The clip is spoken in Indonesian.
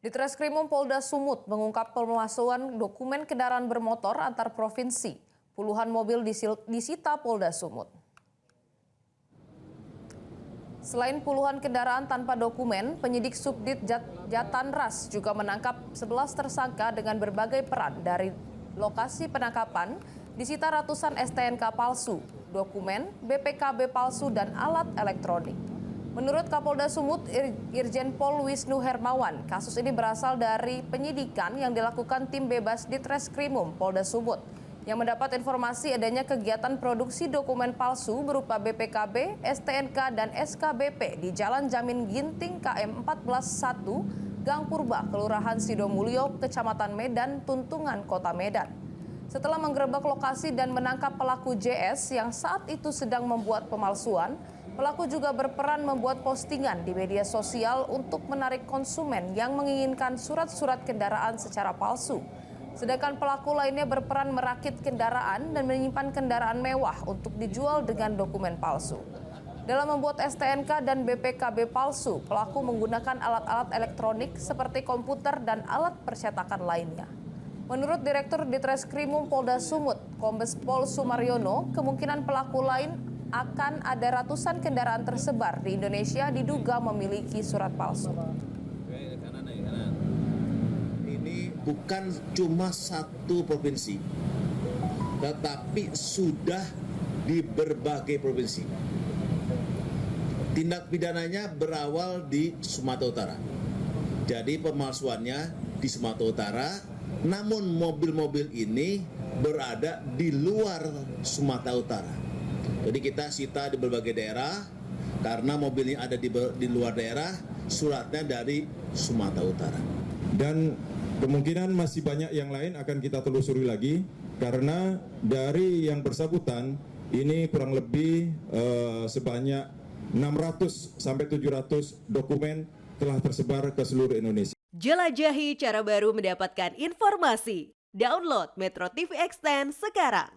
Ditreskrimum Polda Sumut mengungkap pemalsuan dokumen kendaraan bermotor antar provinsi. Puluhan mobil disita Polda Sumut. Selain puluhan kendaraan tanpa dokumen, penyidik Subdit Jatanras juga menangkap 11 tersangka dengan berbagai peran. Dari lokasi penangkapan, disita ratusan STNK palsu, dokumen, BPKB palsu, dan alat elektronik. Menurut Kapolda Sumut, Irjen Pol Wisnu Hermawan, kasus ini berasal dari penyidikan yang dilakukan tim bebas Ditreskrimum Polda Sumut yang mendapat informasi adanya kegiatan produksi dokumen palsu berupa BPKB, STNK, dan SKBP di Jalan Jamin Ginting KM 141, Gang Purba, Kelurahan Sidomulyo, Kecamatan Medan, Tuntungan, Kota Medan. Setelah menggerebek lokasi dan menangkap pelaku JS yang saat itu sedang membuat pemalsuan, pelaku juga berperan membuat postingan di media sosial untuk menarik konsumen yang menginginkan surat-surat kendaraan secara palsu. Sedangkan pelaku lainnya berperan merakit kendaraan dan menyimpan kendaraan mewah untuk dijual dengan dokumen palsu. Dalam membuat STNK dan BPKB palsu, pelaku menggunakan alat-alat elektronik seperti komputer dan alat percetakan lainnya. Menurut Direktur Ditreskrimum Polda Sumut, Kombes Pol Sumaryono, kemungkinan pelaku lain akan ada ratusan kendaraan tersebar di Indonesia diduga memiliki surat palsu. Ini bukan cuma satu provinsi, tetapi sudah di berbagai provinsi. Tindak pidananya berawal di Sumatera Utara. Jadi pemalsuannya di Sumatera Utara, namun mobil-mobil ini berada di luar Sumatera Utara. Jadi kita sita di berbagai daerah, karena mobilnya ada di luar daerah, suratnya dari Sumatera Utara. Dan kemungkinan masih banyak yang lain akan kita telusuri lagi, karena dari yang bersangkutan ini kurang lebih sebanyak 600 sampai 700 dokumen telah tersebar ke seluruh Indonesia. Jelajahi cara baru mendapatkan informasi. Download Metro TV Extend sekarang.